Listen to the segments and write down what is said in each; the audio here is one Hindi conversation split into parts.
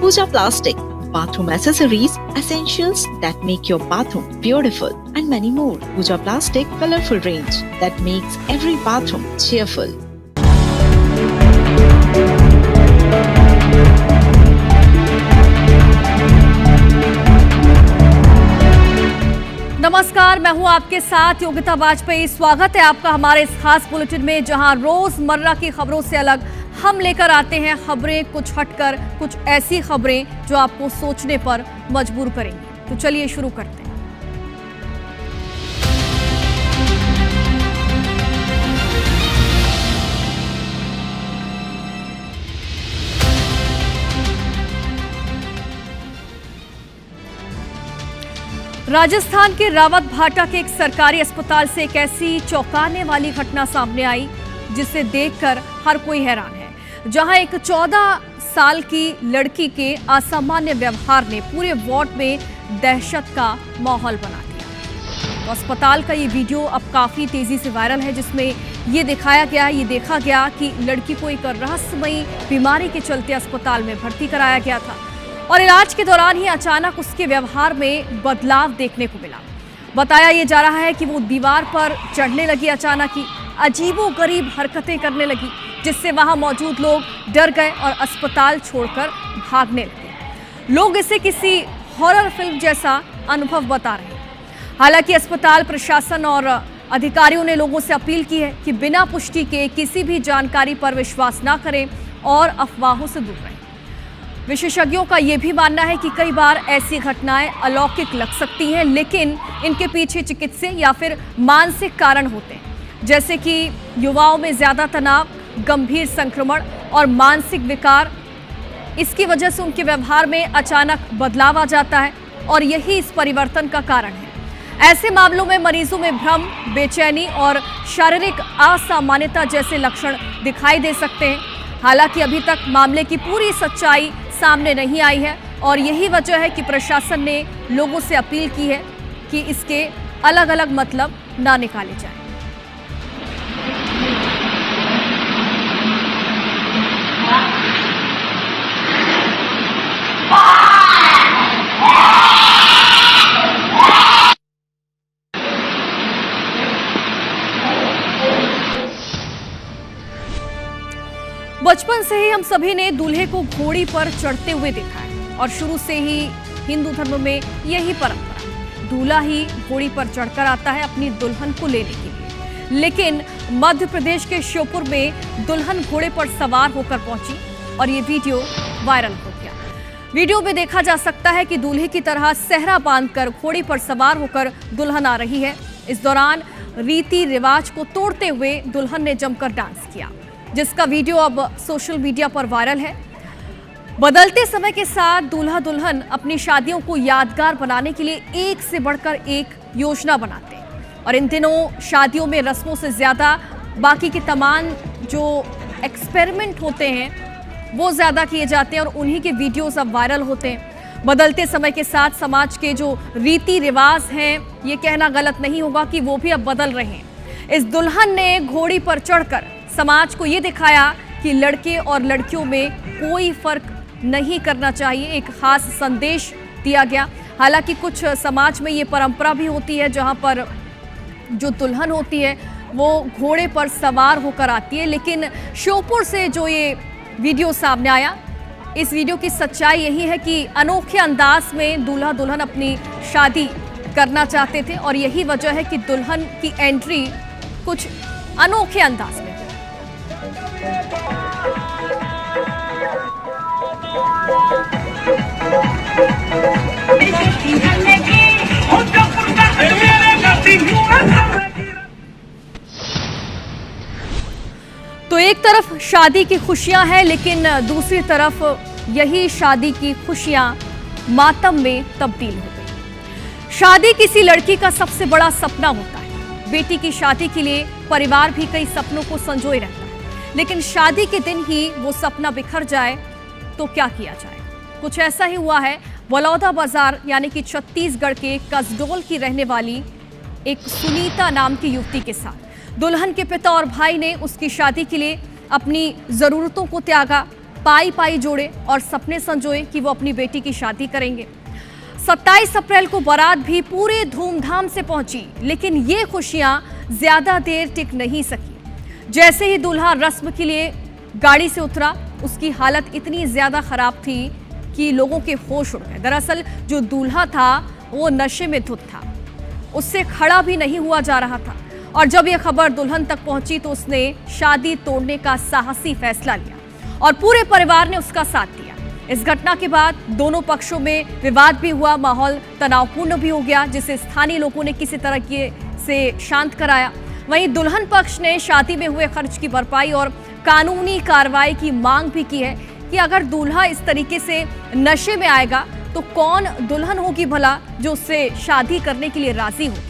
Pooja Plastic, bathroom accessories, essentials that make your bathroom beautiful, and many more. Pooja Plastic colorful range that makes every bathroom cheerful. नमस्कार, मैं हूं आपके साथ योगिता वाजपेयी। स्वागत है आपका हमारे इस खास बुलेटिन में, जहां रोजमर्रा की खबरों से अलग हम लेकर आते हैं खबरें कुछ हटकर, कुछ ऐसी खबरें जो आपको सोचने पर मजबूर करेंगी। तो चलिए शुरू करते हैं। राजस्थान के रावत भाटा के एक सरकारी अस्पताल से एक ऐसी चौंकाने वाली घटना सामने आई जिसे देखकर हर कोई हैरान है। जहां एक 14 साल की लड़की के असामान्य व्यवहार ने पूरे वार्ड में दहशत का माहौल बना दिया। तो अस्पताल का ये वीडियो अब काफी तेजी से वायरल है, जिसमें ये देखा गया कि लड़की को एक रहस्यमयी बीमारी के चलते अस्पताल में भर्ती कराया गया था और इलाज के दौरान ही अचानक उसके व्यवहार में बदलाव देखने को मिला। बताया ये जा रहा है कि वो दीवार पर चढ़ने लगी, अचानक ही अजीबोगरीब हरकतें करने लगी, जिससे वहां मौजूद लोग डर गए और अस्पताल छोड़कर भागने लगे। लोग इसे किसी हॉरर फिल्म जैसा अनुभव बता रहे हैं। हालांकि अस्पताल प्रशासन और अधिकारियों ने लोगों से अपील की है कि बिना पुष्टि के किसी भी जानकारी पर विश्वास न करें और अफवाहों से दूर रहें। विशेषज्ञों का यह भी मानना है कि कई बार ऐसी घटनाएं अलौकिक लग सकती हैं, लेकिन इनके पीछे चिकित्सीय या फिर मानसिक कारण होते हैं, जैसे कि युवाओं में ज्यादा तनाव, गंभीर संक्रमण और मानसिक विकार। इसकी वजह से उनके व्यवहार में अचानक बदलाव आ जाता है और यही इस परिवर्तन का कारण है। ऐसे मामलों में मरीजों में भ्रम, बेचैनी और शारीरिक असामान्यता जैसे लक्षण दिखाई दे सकते हैं। हालांकि अभी तक मामले की पूरी सच्चाई सामने नहीं आई है और यही वजह है कि प्रशासन ने लोगों से अपील की है कि इसके अलग अलग मतलब ना निकाले जाएं। बचपन से ही हम सभी ने दूल्हे को घोड़ी पर चढ़ते हुए देखा है और शुरू से ही हिंदू धर्म में यही परंपरा है। दूल्हा ही घोड़ी पर चढ़कर आता है अपनी दुल्हन को लेने के लिए। लेकिन मध्य प्रदेश के श्योपुर में दुल्हन घोड़े पर सवार होकर पहुंची और ये वीडियो वायरल हो गया। वीडियो में देखा जा सकता है कि दूल्हे की तरह सेहरा बांधकर घोड़ी पर सवार होकर दुल्हन आ रही है। इस दौरान रीति रिवाज को तोड़ते हुए दुल्हन ने जमकर डांस किया, जिसका वीडियो अब सोशल मीडिया पर वायरल है। बदलते समय के साथ दूल्हा दुल्हन अपनी शादियों को यादगार बनाने के लिए एक से बढ़कर एक योजना बनाते हैं और इन दिनों शादियों में रस्मों से ज्यादा बाकी के तमाम जो एक्सपेरिमेंट होते हैं वो ज्यादा किए जाते हैं और उन्हीं के वीडियोस अब वायरल होते हैं। बदलते समय के साथ समाज के जो रीति रिवाज हैं, ये कहना गलत नहीं होगा कि वो भी अब बदल रहे हैं। इस दुल्हन ने घोड़ी पर चढ़कर समाज को ये दिखाया कि लड़के और लड़कियों में कोई फर्क नहीं करना चाहिए। एक खास संदेश दिया गया। हालांकि कुछ समाज में ये परंपरा भी होती है जहां पर जो दुल्हन होती है वो घोड़े पर सवार होकर आती है, लेकिन श्योपुर से जो ये वीडियो सामने आया, इस वीडियो की सच्चाई यही है कि अनोखे अंदाज में दूल्हा दुल्हन अपनी शादी करना चाहते थे और यही वजह है कि दुल्हन की एंट्री कुछ अनोखे अंदाज में। तो एक तरफ शादी की खुशियां हैं, लेकिन दूसरी तरफ यही शादी की खुशियां मातम में तब्दील हो गई। शादी किसी लड़की का सबसे बड़ा सपना होता है। बेटी की शादी के लिए परिवार भी कई सपनों को संजोए रहता है, लेकिन शादी के दिन ही वो सपना बिखर जाए तो क्या किया जाए। कुछ ऐसा ही हुआ है बलौदा बाजार यानी कि छत्तीसगढ़ के कसडोल की रहने वाली एक सुनीता नाम की युवती के साथ। दुल्हन के पिता और भाई ने उसकी शादी के लिए अपनी जरूरतों को त्यागा, पाई पाई जोड़े और सपने संजोए कि वो अपनी बेटी की शादी करेंगे। 27 अप्रैल को बारात भी पूरे धूमधाम से पहुंची, लेकिन ये खुशियां ज्यादा देर टिक नहीं सकी। जैसे ही दूल्हा रस्म के लिए गाड़ी से उतरा, उसकी हालत इतनी ज्यादा खराब थी कि लोगों के होश उड़ गए। दरअसल जो दूल्हा था वो नशे में धुत था, उससे खड़ा भी नहीं हुआ जा रहा था। और जब यह खबर दुल्हन तक पहुंची तो उसने शादी तोड़ने का साहसी फैसला लिया और पूरे परिवार ने उसका साथ दिया। इस घटना के बाद दोनों पक्षों में विवाद भी हुआ, माहौल तनावपूर्ण भी हो गया, जिसे स्थानीय लोगों ने किसी तरह से शांत कराया। वहीं दुल्हन पक्ष ने शादी में हुए खर्च की भरपाई और कानूनी कार्रवाई की मांग भी की है कि अगर दूल्हा इस तरीके से नशे में आएगा तो कौन दुल्हन होगी भला जो उससे शादी करने के लिए राजी होगी।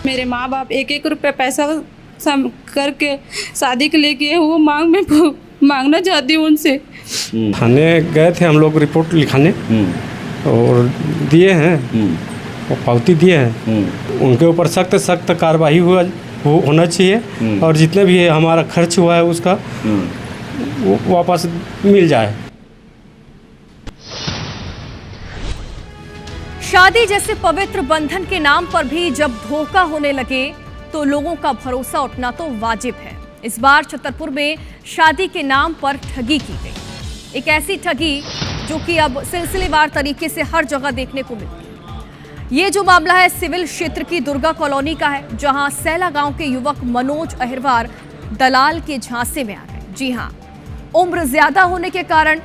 मेरे माँ बाप एक एक रुपये पैसा करके शादी के लिए किए, वो मांगना चाहती हूँ उनसे। थाने गए थे हम लोग रिपोर्ट लिखाने और दिए हैं, और पावती दिए हैं। उनके ऊपर सख्त कार्रवाई होना चाहिए और जितने भी हमारा खर्च हुआ है उसका वो वापस मिल जाए। शादी जैसे पवित्र बंधन के नाम पर भी जब धोखा होने लगे तो लोगों का भरोसा उठना तो वाजिब है। इस बार छतरपुर में शादी के नाम पर ठगी की गई, एक ऐसी ठगी जो कि अब सिलसिलेवार तरीके से हर जगह देखने को मिलती है। ये जो मामला है सिविल क्षेत्र की दुर्गा कॉलोनी का है, जहां सैला गांव के युवक मनोज अहिरवार दलाल के झांसे में आ गए। जी हां, उम्र ज्यादा होने के कारण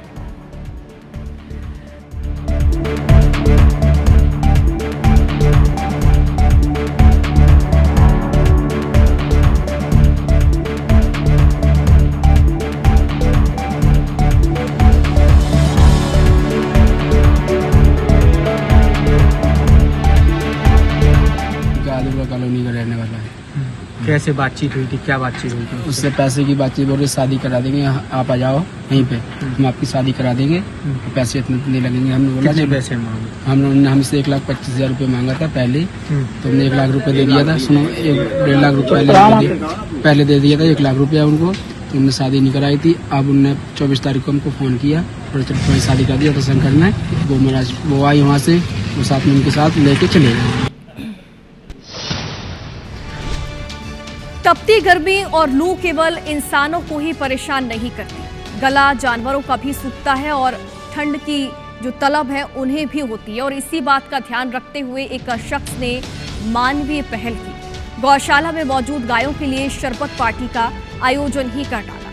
कॉलोनी का रहने वाला है। कैसे बातचीत हुई थी, क्या बातचीत हुई थी? उससे पैसे की बातचीत, बोल रहे शादी करा देंगे, आप आ जाओ यहीं पे, हम आपकी शादी करा देंगे, पैसे इतने लगेंगे। हमने बोला कितने पैसे मांगे? हमने हमसे 1,25,000 रुपये मांगा था पहले, तो हमने 1 लाख रुपये दे दिया था। सुनो, 1.5 लाख रुपये पहले दे दिया था, 1 लाख रुपया उनको। तो उनने शादी नहीं कराई थी। अब उनने 24 तारीख को हमको फ़ोन किया और तुम्हारी शादी करा दिया था शंकर ने। वो महाराज वो आई वहाँ से, वो साथ में उनके साथ लेके चले गए। तपती गर्मी और लू केवल इंसानों को ही परेशान नहीं करती, गला जानवरों का भी सूखता है और ठंड की जो तलब है उन्हें भी होती है। और इसी बात का ध्यान रखते हुए एक शख्स ने मानवीय पहल की, गौशाला में मौजूद गायों के लिए शरबत पार्टी का आयोजन ही कर डाला।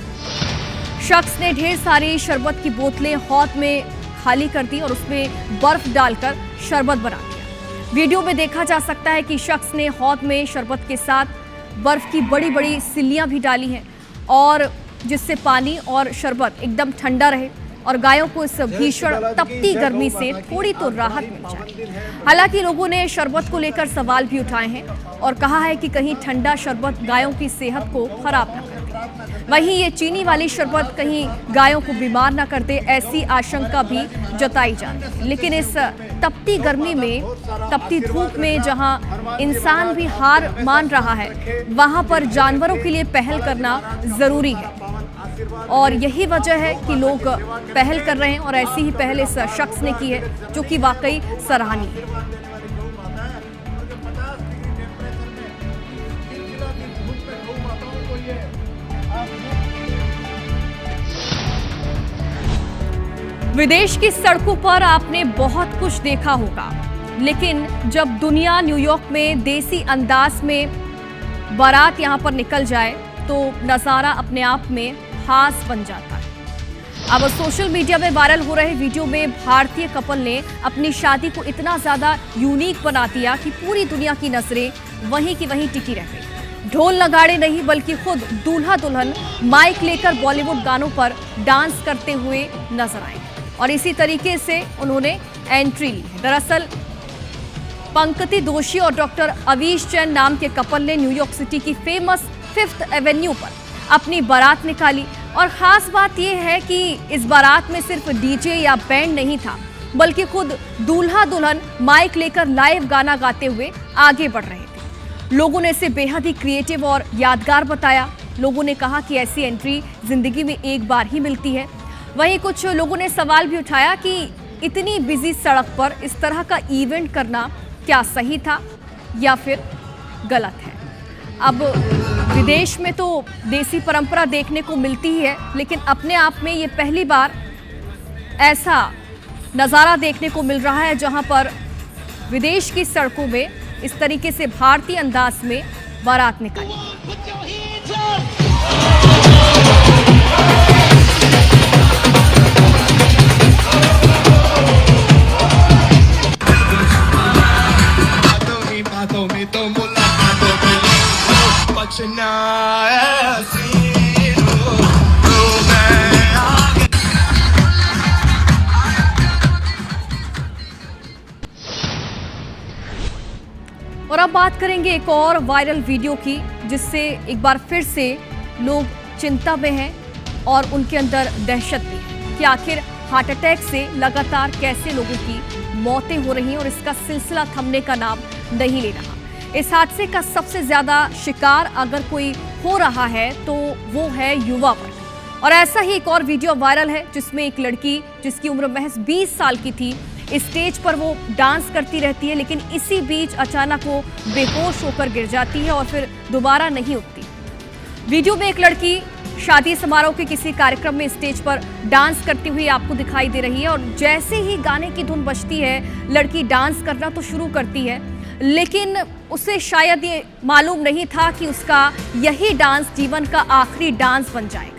शख्स ने ढेर सारी शरबत की बोतलें हौद में खाली कर दी और उसमें बर्फ डालकर शरबत बना दिया। वीडियो में देखा जा सकता है कि शख्स ने हौद में शरबत के साथ बर्फ की बड़ी बड़ी सिल्लियां भी डाली हैं, और जिससे पानी और शरबत एकदम ठंडा रहे और गायों को इस भीषण तपती गर्मी से थोड़ी तो राहत मिल जाए। हालांकि लोगों ने शरबत को लेकर सवाल भी उठाए हैं और कहा है कि कहीं ठंडा शरबत गायों की सेहत को खराब न कर दे। वहीं ये चीनी वाली शरबत कहीं गायों को बीमार न कर दे, ऐसी आशंका भी जताई जा रही है। लेकिन इस तपती गर्मी में, तपती धूप में जहां इंसान भी हार मान रहा है, वहां पर जानवरों के लिए पहल करना जरूरी है। और यही वजह है कि लोग पहल कर रहे हैं और ऐसी ही पहल इस शख्स ने की है, जो कि वाकई सराहनीय है। विदेश की सड़कों पर आपने बहुत कुछ देखा होगा, लेकिन जब दुनिया न्यूयॉर्क में देसी अंदाज में बारात यहां पर निकल जाए तो नज़ारा अपने आप में खास बन जाता है। अब सोशल मीडिया में वायरल हो रहे वीडियो में भारतीय कपल ने अपनी शादी को इतना ज्यादा यूनिक बना दिया कि पूरी दुनिया की नजरें वहीं की वहीं टिकी रह गई। ढोल नगाड़े नहीं बल्कि खुद दूल्हा दुल्हन माइक लेकर बॉलीवुड गानों पर डांस करते हुए नजर आए और इसी तरीके से उन्होंने एंट्री ली। दरअसल पंकति दोषी और डॉक्टर अवीश जैन नाम के कपल ने न्यूयॉर्क सिटी की फेमस 5th एवेन्यू पर अपनी बारात निकाली। और खास बात यह है कि इस बारात में सिर्फ डीजे या बैंड नहीं था, बल्कि खुद दूल्हा दुल्हन माइक लेकर लाइव गाना गाते हुए आगे बढ़ रहे थे। लोगों ने इसे बेहद ही क्रिएटिव और यादगार बताया। लोगों ने कहा कि ऐसी एंट्री जिंदगी में एक बार ही मिलती है। वहीं कुछ लोगों ने सवाल भी उठाया कि इतनी बिजी सड़क पर इस तरह का इवेंट करना क्या सही था या फिर गलत है। अब विदेश में तो देसी परंपरा देखने को मिलती ही है, लेकिन अपने आप में ये पहली बार ऐसा नज़ारा देखने को मिल रहा है जहां पर विदेश की सड़कों में इस तरीके से भारतीय अंदाज में बारात निकाली। और अब बात करेंगे एक और वायरल वीडियो की, जिससे एक बार फिर से लोग चिंता में हैं और उनके अंदर दहशत भी है कि आखिर हार्ट अटैक से लगातार कैसे लोगों की मौतें हो रही हैं और इसका सिलसिला थमने का नाम नहीं ले रहा। इस हादसे का सबसे ज्यादा शिकार अगर कोई हो रहा है तो वो है युवा वर्ग। और ऐसा ही एक और वीडियो वायरल है जिसमें एक लड़की जिसकी उम्र महज 20 साल की थी, स्टेज पर वो डांस करती रहती है, लेकिन इसी बीच अचानक वो बेहोश होकर गिर जाती है और फिर दोबारा नहीं उठती। वीडियो में एक लड़की शादी समारोह के किसी कार्यक्रम में स्टेज पर डांस करती हुई आपको दिखाई दे रही है और जैसे ही गाने की धुन बजती है लड़की डांस करना तो शुरू करती है, लेकिन उसे शायद ये मालूम नहीं था कि उसका यही डांस जीवन का आखिरी डांस बन जाएगा।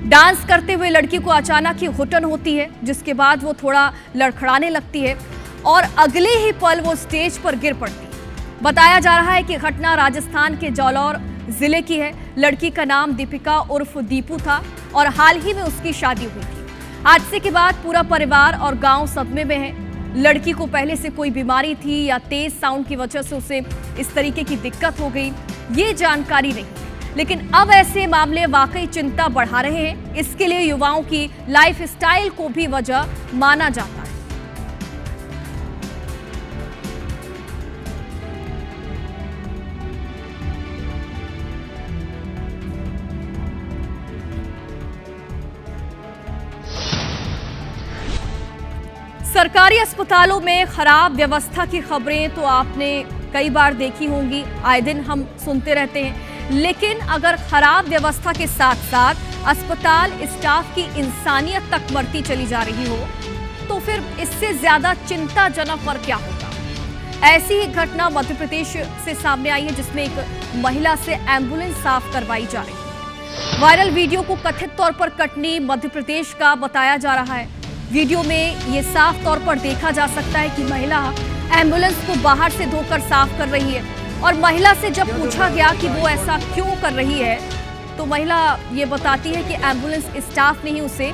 डांस करते हुए लड़की को अचानक ही घुटन होती है, जिसके बाद वो थोड़ा लड़खड़ाने लगती है और अगले ही पल वो स्टेज पर गिर पड़ती है। बताया जा रहा है कि घटना राजस्थान के जालौर जिले की है। लड़की का नाम दीपिका उर्फ दीपू था और हाल ही में उसकी शादी हुई थी। हादसे के बाद पूरा परिवार और गांव सदमे में है। लड़की को पहले से कोई बीमारी थी या तेज साउंड की वजह से उसे इस तरीके की दिक्कत हो गई, ये जानकारी नहीं, लेकिन अब ऐसे मामले वाकई चिंता बढ़ा रहे हैं। इसके लिए युवाओं की लाइफस्टाइल को भी वजह माना जाता है। सरकारी अस्पतालों में खराब व्यवस्था की खबरें तो आपने कई बार देखी होंगी, आए दिन हम सुनते रहते हैं। लेकिन अगर खराब व्यवस्था के साथ साथ अस्पताल स्टाफ की इंसानियत तक मरती चली जा रही हो तो फिर इससे ज्यादा चिंताजनक और क्या होगा। ऐसी ही घटना मध्य प्रदेश से सामने आई है जिसमें एक महिला से एम्बुलेंस साफ करवाई जा रही है। वायरल वीडियो को कथित तौर पर कटनी मध्य प्रदेश का बताया जा रहा है। वीडियो में ये साफ तौर पर देखा जा सकता है कि महिला एम्बुलेंस को बाहर से धोकर साफ कर रही है और महिला से जब पूछा गया कि वो ऐसा क्यों कर रही है तो महिला ये बताती है कि एम्बुलेंस स्टाफ ने ही उसे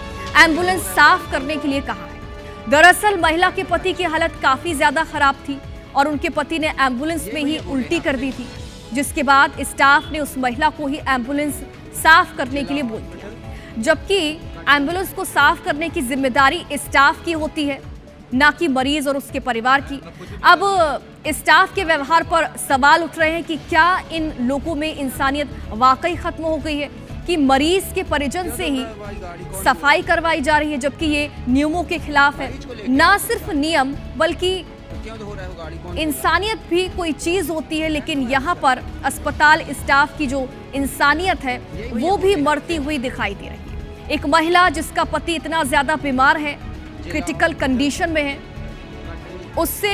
एम्बुलेंस साफ करने के लिए कहा है। दरअसल महिला के पति की हालत काफी ज्यादा खराब थी और उनके पति ने एम्बुलेंस में ही उल्टी कर दी थी, जिसके बाद स्टाफ ने उस महिला को ही एम्बुलेंस साफ करने के लिए बोल दिया, जबकि एम्बुलेंस को साफ करने की जिम्मेदारी स्टाफ की होती है, ना कि मरीज और उसके परिवार की। अब स्टाफ के व्यवहार पर सवाल उठ रहे हैं कि क्या इन लोगों में इंसानियत वाकई खत्म हो गई है कि मरीज के परिजन से ही सफाई करवाई जा रही है, जबकि ये नियमों के खिलाफ है। ना सिर्फ नियम बल्कि इंसानियत भी कोई चीज होती है, लेकिन यहाँ पर अस्पताल स्टाफ की जो इंसानियत है वो भी मरती हुई दिखाई दे रही है। एक महिला जिसका पति इतना ज्यादा बीमार है, क्रिटिकल कंडीशन में है, उससे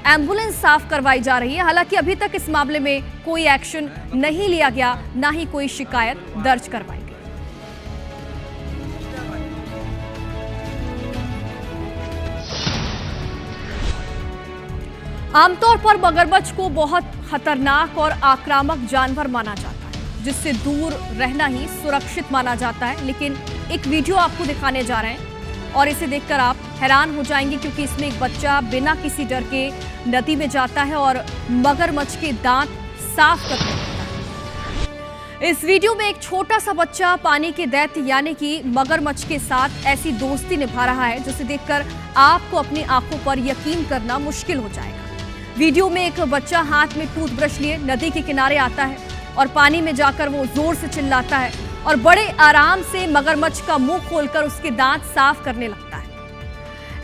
एम्बुलेंस साफ करवाई जा रही है। हालांकि अभी तक इस मामले में कोई एक्शन नहीं लिया गया, ना ही कोई शिकायत दर्ज करवाई गई। आमतौर पर मगरमच्छ को बहुत खतरनाक और आक्रामक जानवर माना जाता है, जिससे दूर रहना ही सुरक्षित माना जाता है। लेकिन एक वीडियो आपको दिखाने जा रहे हैं और इसे देखकर आप हैरान हो जाएंगे, क्योंकि इसमें एक बच्चा बिना किसी डर के नदी में जाता है और मगरमच्छ के दांत साफ करता है। इस वीडियो में एक छोटा सा बच्चा पानी के दैत्य यानी कि मगरमच्छ के साथ ऐसी दोस्ती निभा रहा है जिसे देखकर आपको अपनी आंखों पर यकीन करना मुश्किल हो जाएगा। वीडियो में एक बच्चा हाथ में टूथब्रश लिए नदी के किनारे आता है और पानी में जाकर वो जोर से चिल्लाता है और बड़े आराम से मगरमच्छ का मुंह खोलकर उसके दांत साफ करने लगता है।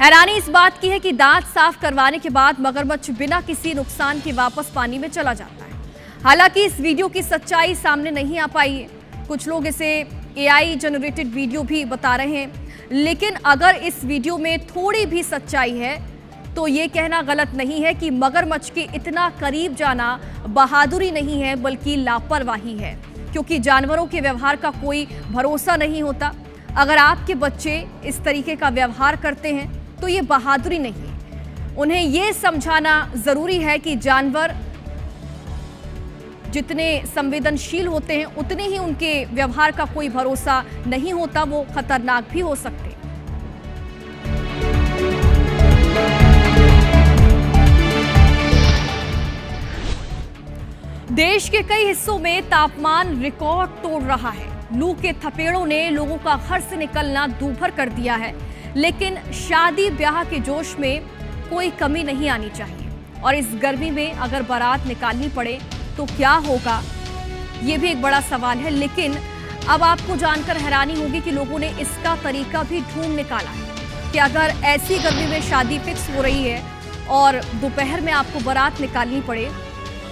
हैरानी इस बात की है कि दांत साफ करवाने के बाद मगरमच्छ बिना किसी नुकसान के वापस पानी में चला जाता है। हालांकि इस वीडियो की सच्चाई सामने नहीं आ पाई है। कुछ लोग इसे AI जनरेटेड वीडियो भी बता रहे हैं, लेकिन अगर इस वीडियो में थोड़ी भी सच्चाई है तो ये कहना गलत नहीं है कि मगरमच्छ के इतना करीब जाना बहादुरी नहीं है बल्कि लापरवाही है, क्योंकि जानवरों के व्यवहार का कोई भरोसा नहीं होता। अगर आपके बच्चे इस तरीके का व्यवहार करते हैं तो ये बहादुरी नहीं है। उन्हें ये समझाना जरूरी है कि जानवर जितने संवेदनशील होते हैं उतने ही उनके व्यवहार का कोई भरोसा नहीं होता, वो खतरनाक भी हो सकते हैं। देश के कई हिस्सों में तापमान रिकॉर्ड तोड़ रहा है। लू के थपेड़ों ने लोगों का घर से निकलना दूभर कर दिया है, लेकिन शादी ब्याह के जोश में कोई कमी नहीं आनी चाहिए। और इस गर्मी में अगर बारात निकालनी पड़े तो क्या होगा, ये भी एक बड़ा सवाल है। लेकिन अब आपको जानकर हैरानी होगी कि लोगों ने इसका तरीका भी ढूंढ निकाला है कि अगर ऐसी गर्मी में शादी फिक्स हो रही है और दोपहर में आपको बारात निकालनी पड़े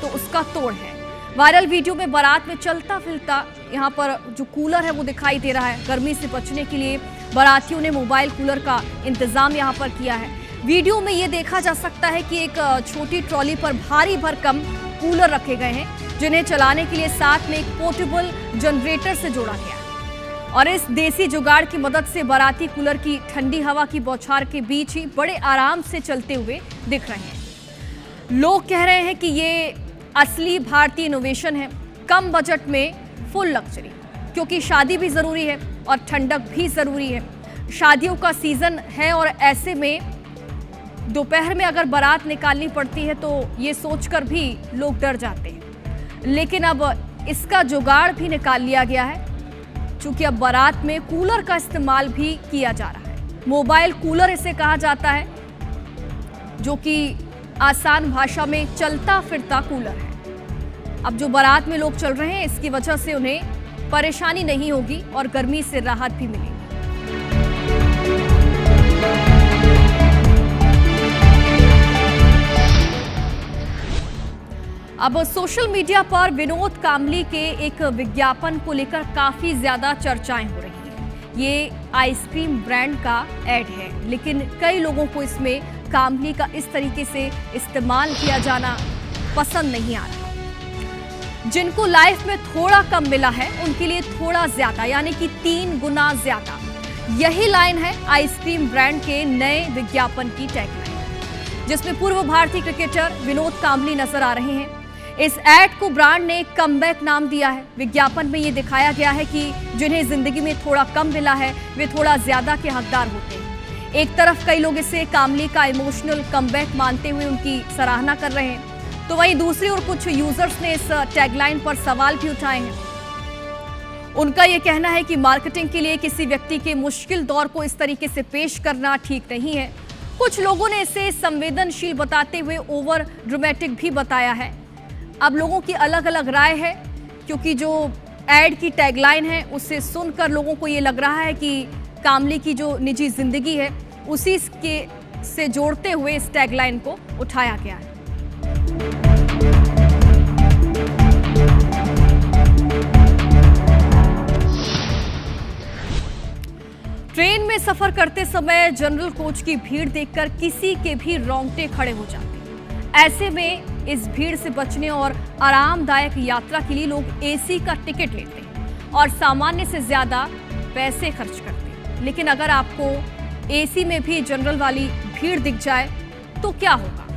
तो उसका तोड़ है। वायरल वीडियो में बारात में चलता फिरता यहाँ पर जो कूलर है वो दिखाई दे रहा है। गर्मी से बचने के लिए बारातियों ने मोबाइल कूलर का इंतजाम यहाँ पर किया है। वीडियो में ये देखा जा सकता है कि एक छोटी ट्रॉली पर भारी भरकम कूलर रखे गए हैं, जिन्हें चलाने के लिए साथ में एक पोर्टेबल जनरेटर से जोड़ा गया है। और इस देसी जुगाड़ की मदद से बाराती कूलर की ठंडी हवा की बौछार के बीच ही बड़े आराम से चलते हुए दिख रहे हैं। लोग कह रहे हैं कि ये असली भारतीय इनोवेशन है, कम बजट में फुल लग्जरी, क्योंकि शादी भी जरूरी है और ठंडक भी जरूरी है। शादियों का सीजन है और ऐसे में दोपहर में अगर बारात निकालनी पड़ती है तो ये सोचकर भी लोग डर जाते हैं। लेकिन अब इसका जुगाड़ भी निकाल लिया गया है, क्योंकि अब बारात में कूलर का इस्तेमाल भी किया जा रहा है। मोबाइल कूलर इसे कहा जाता है, जो कि आसान भाषा में चलता फिरता कूलर है। अब जो बारात में लोग चल रहे हैं इसकी वजह से उन्हें परेशानी नहीं होगी और गर्मी से राहत भी मिलेगी। अब सोशल मीडिया पर विनोद कामली के एक विज्ञापन को लेकर काफी ज्यादा चर्चाएं हो रही हैं। ये आइसक्रीम ब्रांड का एड है, लेकिन कई लोगों को इसमें कामली का इस तरीके से इस्तेमाल किया जाना पसंद नहीं आ रहा। जिनको लाइफ में थोड़ा कम मिला है उनके लिए थोड़ा ज्यादा, यानी कि 3 गुना ज्यादा, यही लाइन है आइसक्रीम ब्रांड के नए विज्ञापन की टैगलाइन, जिसमें पूर्व भारतीय क्रिकेटर विनोद कामली नजर आ रहे हैं। इस एड को ब्रांड ने कमबैक नाम दिया है। विज्ञापन में ये दिखाया गया है कि जिन्हें जिंदगी में थोड़ा कम मिला है वे थोड़ा ज्यादा के हकदार होते हैं। एक तरफ कई लोग इसे कामली का इमोशनल कमबैक मानते हुए उनकी सराहना कर रहे हैं, तो वहीं दूसरी ओर कुछ यूजर्स ने इस टैगलाइन पर सवाल भी उठाए हैं। उनका यह कहना है कि मार्केटिंग के लिए किसी व्यक्ति के मुश्किल दौर को इस तरीके से पेश करना ठीक नहीं है। कुछ लोगों ने इसे संवेदनशील बताते हुए ओवर ड्रामेटिक भी बताया है। अब लोगों की अलग अलग राय है, क्योंकि जो एड की टैगलाइन है उससे सुनकर लोगों को ये लग रहा है कि कामली की जो निजी जिंदगी है उसी के से जोड़ते हुए इस टैगलाइन को उठाया गया है। ट्रेन में सफर करते समय जनरल कोच की भीड़ देखकर किसी के भी रोंगटे खड़े हो जाते हैं। ऐसे में इस भीड़ से बचने और आरामदायक यात्रा के लिए लोग एसी का टिकट लेते हैं और सामान्य से ज्यादा पैसे खर्च करते हैं। लेकिन अगर आपको एसी में भी जनरल वाली भीड़ दिख जाए तो क्या होगा?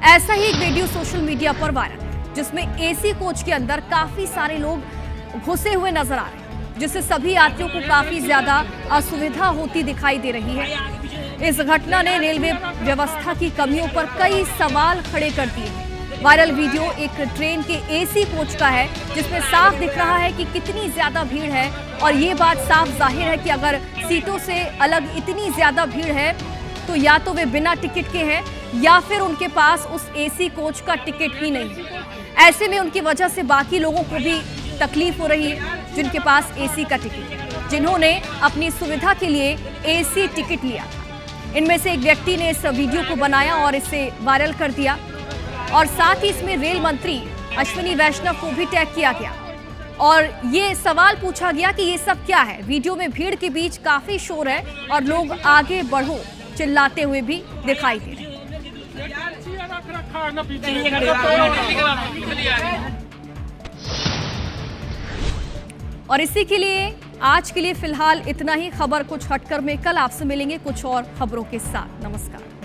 ऐसा ही एक वीडियो सोशल मीडिया पर वायरल है, जिसमें एसी कोच के अंदर काफी सारे लोग घुसे हुए नजर आ रहे हैं, जिससे सभी यात्रियों को काफी ज्यादा असुविधा होती दिखाई दे रही है। इस घटना ने रेलवे व्यवस्था की कमियों पर कई सवाल खड़े कर दिए हैं। वायरल वीडियो एक ट्रेन के एसी कोच का है, जिसमें साफ दिख रहा है कि कितनी ज्यादा भीड़ है और ये बात साफ जाहिर है कि अगर सीटों से अलग इतनी ज्यादा भीड़ है तो या तो वे बिना टिकट के हैं या फिर उनके पास उस एसी कोच का टिकट ही नहीं है। ऐसे में उनकी वजह से बाकी लोगों को भी तकलीफ हो रही है जिनके पास एसी का टिकट है, जिन्होंने अपनी सुविधा के लिए एसी टिकट लिया था। इनमें से एक व्यक्ति ने इस वीडियो को बनाया और इसे वायरल कर दिया और साथ ही इसमें रेल मंत्री अश्विनी वैष्णव को भी टैग किया गया और ये सवाल पूछा गया कि ये सब क्या है। वीडियो में भीड़ के बीच काफी शोर है और लोग आगे बढ़ो चिल्लाते हुए भी दिखाई दे रहे हैं। और इसी के लिए आज के लिए फिलहाल इतना ही। खबर कुछ हटकर में कल आपसे मिलेंगे कुछ और खबरों के साथ। नमस्कार।